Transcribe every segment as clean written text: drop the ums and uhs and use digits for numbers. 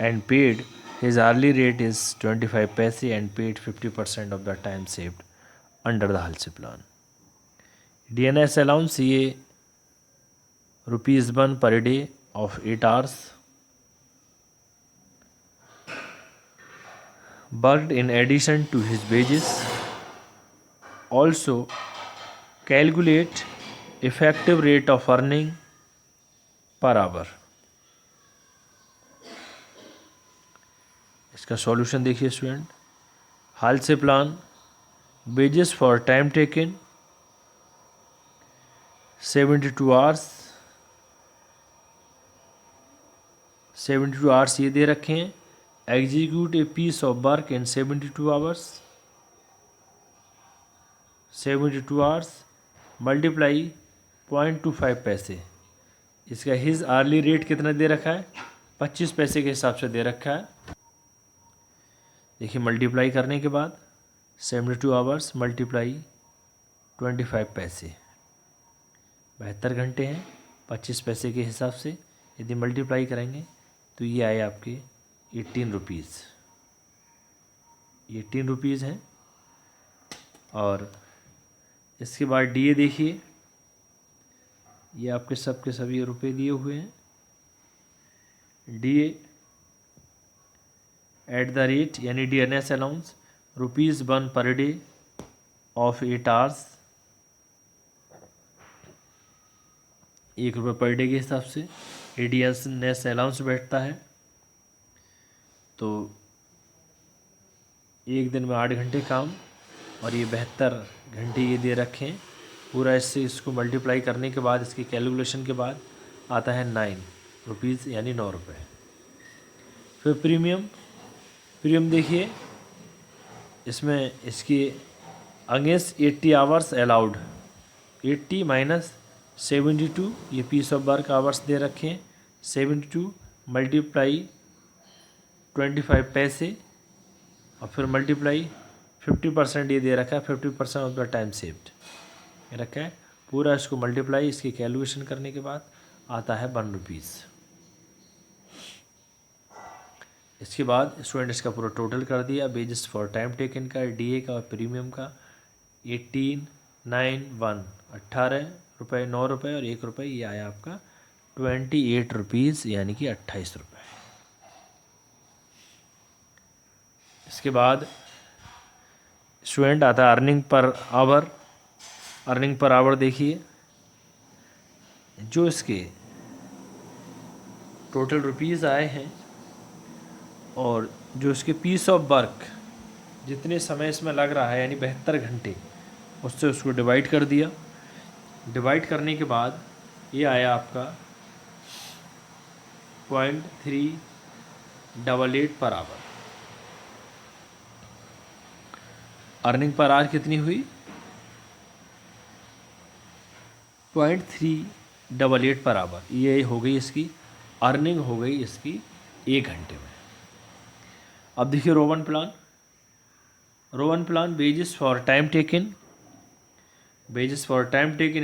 and paid his hourly rate is 25 paise and paid 50% of the time saved under the Halse plan. DNS allowance ये ₹1 per day of 8 hours worked in addition to his wages. Also calculate effective rate of earning per hour. इसका solution देखिए student. हाल से plan wages for time taken 72 hours. 72 hours ये दे रखे हैं. Execute a piece of work in 72 hours. 72 hours multiply 0.25 पैसे. इसका his early rate कितना दे रखा है? 25 पैसे के हिसाब से दे रखा है. देखिए मल्टीप्लाई करने के बाद 72 आवर्स मल्टीप्लाई 25 पैसे 72 घंटे हैं. 25 पैसे के हिसाब से यदि मल्टीप्लाई करेंगे तो ये आए आपके 18 रुपीज़. ये 18 रुपीज़ हैं. और इसके बाद डीए देखिए, ये आपके सब के सभी रुपए दिए हुए हैं. डीए एट द रेट यानी DNS allowance ₹1 per day of 8 hours. ₹1 per day के हिसाब से DNS अलाउंस बैठता है. तो एक दिन में 8 घंटे काम और ये 72 घंटे ये दे रखे हैं. पूरा इससे इसको मल्टीप्लाई करने के बाद इसकी कैलकुलेशन के बाद आता है 9 रुपीज़ यानी 9 रुपये. फिर प्रीमियम देखिए, इसमें इसकी अगेंस्ट 80 आवर्स अलाउड 80 माइनस 72 ये पीस ऑफ वर्क आवर्स दे रखे हैं. 72 मल्टीप्लाई 25 पैसे और फिर मल्टीप्लाई 50% ये दे रखा है. 50% ऑफ द टाइम सेव्ड ये रखा है. पूरा इसको मल्टीप्लाई इसकी कैलकुलेशन करने के बाद आता है 1 रुपीज़. इसके बाद स्टूडेंट इसका पूरा टोटल कर दिया. वेजेस फॉर टाइम टेकन का, डीए का और प्रीमियम का 18, 9, 1 18 रुपये, 9 रुपये और 1 रुपये. ये आया आपका 28 रुपीज़ यानी कि 28 रुपये. इसके बाद स्टूडेंट आता है earning per our. Earning per our देखिए, जो इसके टोटल रुपीज़ आए हैं और जो इसके पीस ऑफ वर्क जितने समय इसमें लग रहा है यानी 72 घंटे, उससे उसको डिवाइड कर दिया. डिवाइड करने के बाद ये आया आपका 0.388 per hour. Earning per our कितनी हुई? 0.388 पर आवर. ये हो गई इसकी अर्निंग, हो गई इसकी 1 घंटे में. अब देखिए Rowan plan wages for time taken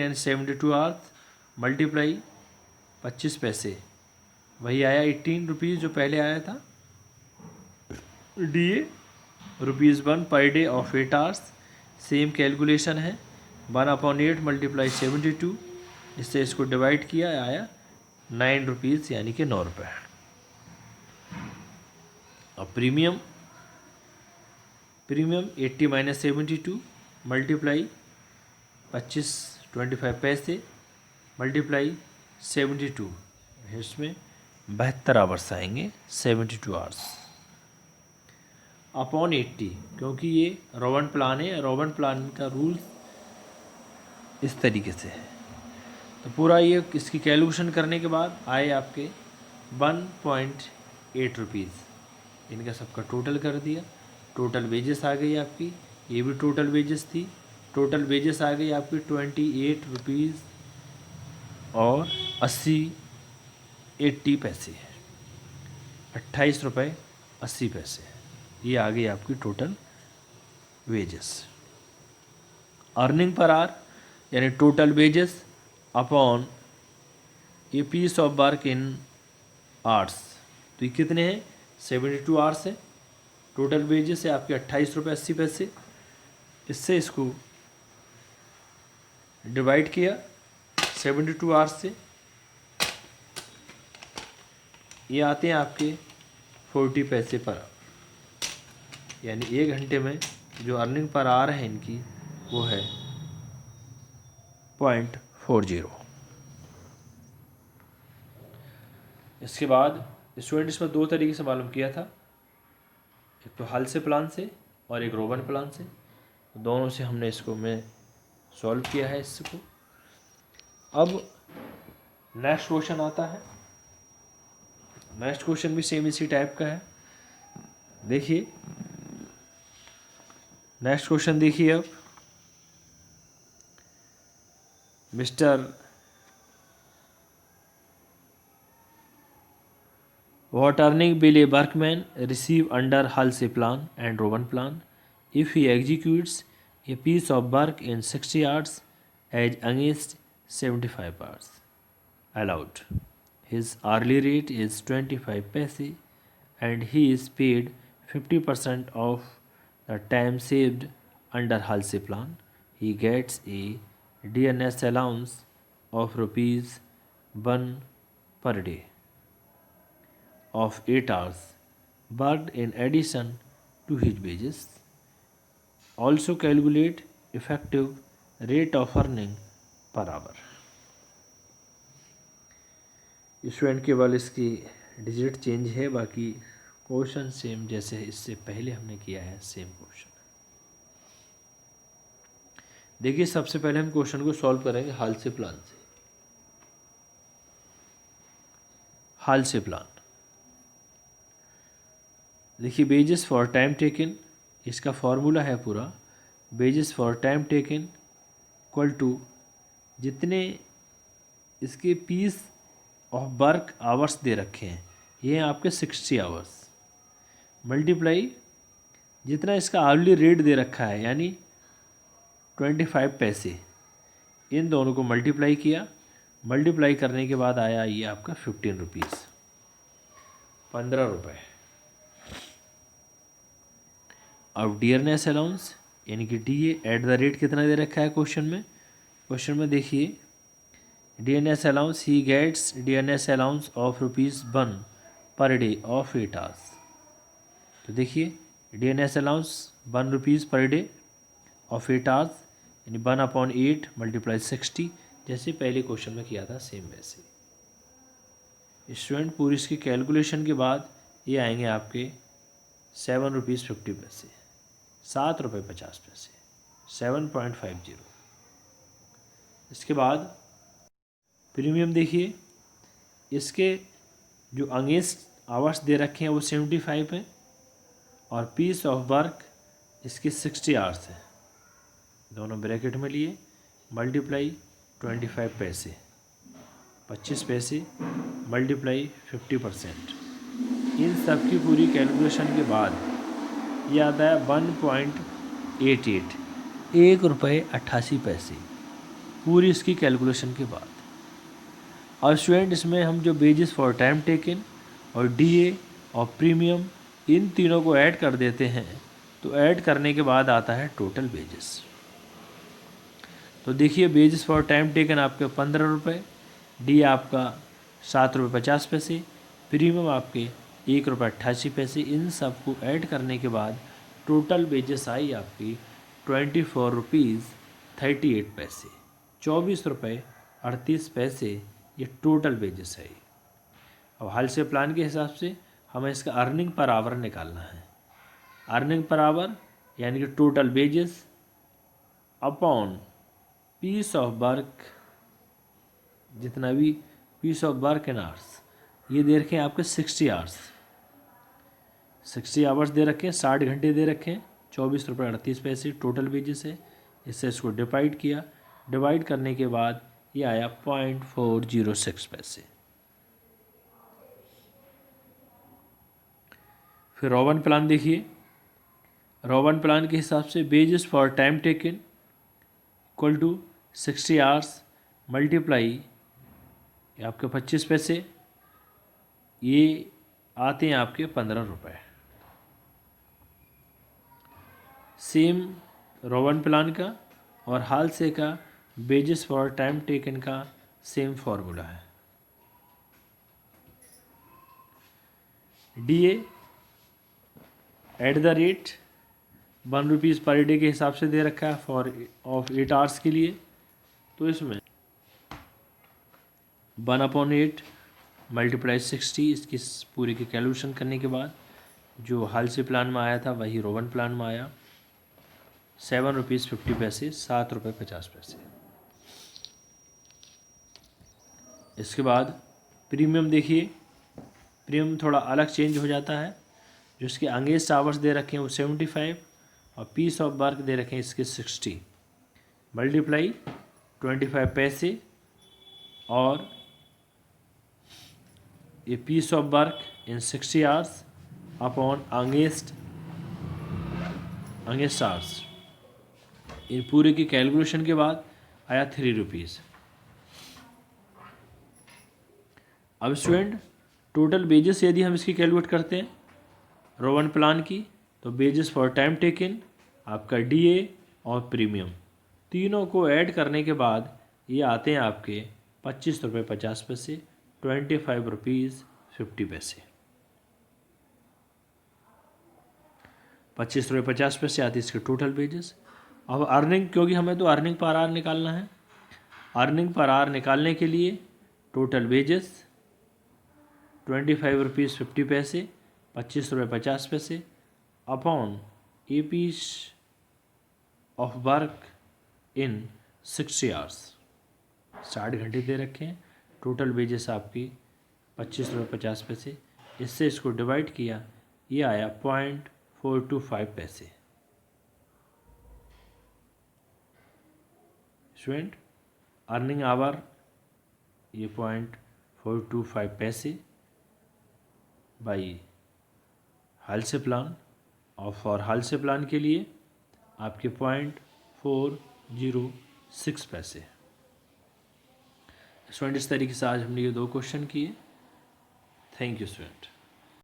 and 72 hours multiply 25 पैसे, वही आया 18 रुपीज़ जो पहले आया था. DA ₹1 per day of 8 hours. Same calculation है. 1/8 मल्टीप्लाई 72, इससे इसको डिवाइड किया, आया 9 रुपीज़ यानी कि 9 रुपये. अब प्रीमियम 80 माइनस 72 मल्टीप्लाई 25 पैसे मल्टीप्लाई 72, इसमें 72 आवर्स आएंगे. 72 आवर्स अपॉन 80, क्योंकि ये रोवन प्लान है. रोवन प्लान का रूल इस तरीके से है. तो पूरा ये इसकी कैलकुलेशन करने के बाद आए आपके 1.8 रुपीज़. इनका सबका टोटल कर दिया. टोटल वेजेस आ गई आपकी, ये भी टोटल वेजेस थी. टोटल वेजेस आ गई आपकी 28 रुपीज़ और 80 पैसे, 28 रुपये 80 पैसे. ये आ गई आपकी total wages. Earning per hour यानी टोटल वेजेस अपॉन ये piece of work in hours. तो ये कितने हैं? 72 आवर्स है, टोटल वेजेस है आपके 28 रुपये 80 पैसे। इससे इसको डिवाइड किया 72 आवर्स से, ये आते हैं आपके 40 पैसे पर आवर, यानी 1 घंटे में जो अर्निंग पर आवर है इनकी वो है 0.40। इसके बाद स्टूडेंट इसमें 2 तरीके से मालूम किया था, एक तो हाल प्लान से और एक रोबन प्लान से। दोनों से हमने इसको मैं सॉल्व किया है इसको। अब नेक्स्ट क्वेश्चन आता है। नेक्स्ट क्वेश्चन भी सेम इसी टाइप का है। देखिए नेक्स्ट क्वेश्चन देखिए। अब mister What earning will a workman receive under Halsey plan and Rowan plan if he executes a piece of work in 60 hours as against 75 hours allowed? His hourly rate is 25 paise and he is paid 50% of the time saved under Halsey plan. He gets a DNS allowance of rupees 1 per day of 8 hours worked in addition to his wages. Also calculate effective rate of earning per hour. Student केवल इसकी digit change है, बाकी question same जैसे इससे पहले हमने किया है सेम क्वेश्चन। देखिए सबसे पहले हम क्वेश्चन को सॉल्व करेंगे हालसे प्लान से। हालसे प्लान देखिए, वेजेस फॉर टाइम टेकन, इसका फॉर्मूला है पूरा, wages for time taken equal to जितने इसके पीस ऑफ वर्क आवर्स दे रखे हैं, ये हैं आपके 60 आवर्स, मल्टीप्लाई जितना इसका आवरली रेट दे रखा है यानी 25 पैसे, इन दोनों को मल्टीप्लाई किया। मल्टीप्लाई करने के बाद आया ये आपका 15 रुपीज़, 15 रुपये। अब डियरनेस अलाउंस यानी कि DA एट द रेट कितना दे रखा है क्वेश्चन में। क्वेश्चन में देखिए DNS allowance, he gets DNS allowance of ₹1 per day of 8 hours. तो देखिए DNS allowance ₹1 per day of 8 hours यानी 1/8 मल्टीप्लाई 60, जैसे पहले क्वेश्चन में किया था सेम वैसे। स्टूडेंट पूरी इसकी कैलकुलेशन के बाद ये आएंगे आपके ₹7.50, ₹7.50, 7.50। इसके बाद प्रीमियम देखिए, इसके जो अगेंस्ट आवर्स दे रखे हैं वो 75 हैं और पीस ऑफ वर्क इसकी 60 आवर्स है, दोनों ब्रैकेट में लिए, मल्टीप्लाई 25 पैसे 25 पैसे मल्टीप्लाई 50%। इन सब की पूरी कैलकुलेशन के बाद ये आता है 1.88, ₹1.88 पूरी इसकी कैलकुलेशन के बाद। और स्टूडेंट इसमें हम जो वेजेस फॉर टाइम टेकन और DA और प्रीमियम इन तीनों को ऐड कर देते हैं, तो ऐड करने के बाद आता है टोटल वेजेस। तो देखिए वेजेस फॉर टाइम टेकन आपके 15 रुपये, DA आपका ₹7.50, प्रीमियम आपके ₹1.88। इन सब को ऐड करने के बाद टोटल वेजेस आई आपकी ₹24.38, ₹24.38 ये टोटल वेजेस है। अब हाल से प्लान के हिसाब से हमें इसका अर्निंग पर आवर निकालना है। अर्निंग पर आवर यानी कि total wages upon piece of work, जितना भी piece of work in hours, ये दे रखे हैं आपके 60 आवर्स, 60 आवर्स दे रखे हैं, 60 घंटे दे रखे हैं, ₹24.38 टोटल वेजेस है। इससे इसको डिवाइड किया, डिवाइड करने के बाद ये आया 0.406 पैसे। फिर रोवन प्लान देखिए, रोवन प्लान के हिसाब से wages for time taken equal to 60 hours multiply आपके 25 पैसे, ये आते हैं आपके 15 रुपये। सेम रोवन प्लान का और हाल से का वेजेस फॉर टाइम टेकन का सेम फॉर्मूला है। DA at the rate 1 rupees per day के हिसाब से दे रखा है फॉर ऑफ 8 आवर्स के लिए। तो इसमें 1/8 मल्टीप्लाई 60, इसकी पूरी की कैलकुलेशन करने के बाद जो हाल से प्लान में आया था वही रोवन प्लान में आया, 7 रुपीज़ 50 पैसे, 7 रुपये 50 पैसे। इसके बाद प्रीमियम देखिए, प्रीमियम थोड़ा अलग चेंज हो जाता है। जो इसके अंगेस्ट आवर्स दे रखे हैं वो 75 और पीस ऑफ वर्क दे रखे हैं इसके 60, मल्टीप्लाई 25 पैसे और ये piece of work in 60 hours upon against hours. इन पूरे की कैलकुलेशन के बाद आया 3 रुपीज़। अब स्टूडेंट टोटल वेजेस यदि हम इसकी कैलकुलेट करते हैं रोवन प्लान की, तो वेजेस फॉर टाइम टेकन, आपका DA और प्रीमियम, तीनों को ऐड करने के बाद ये आते हैं आपके 25 रुपये 50 पैसे, 25 रुपीज़ 50 पैसे। 25 रुपये 50 पैसे आती है इसके टोटल वेजेस। अब अर्निंग, क्योंकि हमें तो अर्निंग पर आवर निकालना है, अर्निंग पर आवर निकालने के लिए टोटल वेजेस 25 रुपीज़ 50 पैसे, 25 रुपये 50 पैसे upon a piece of work in 60 hours, 60 घंटे दे रखे हैं। टोटल वेजेस आपकी 25 रुपये 50 पैसे, इससे इसको डिवाइड किया, ये आया 0.425 पैसे। स्टूडेंट अर्निंग आवर ये 0.425 पैसे बाई हाल से प्लान, और फॉर हाल से प्लान के लिए आपके 0.406 पैसे। स्टूडेंट इस तरीके से आज हमने ये 2 क्वेश्चन किए। Thank you student.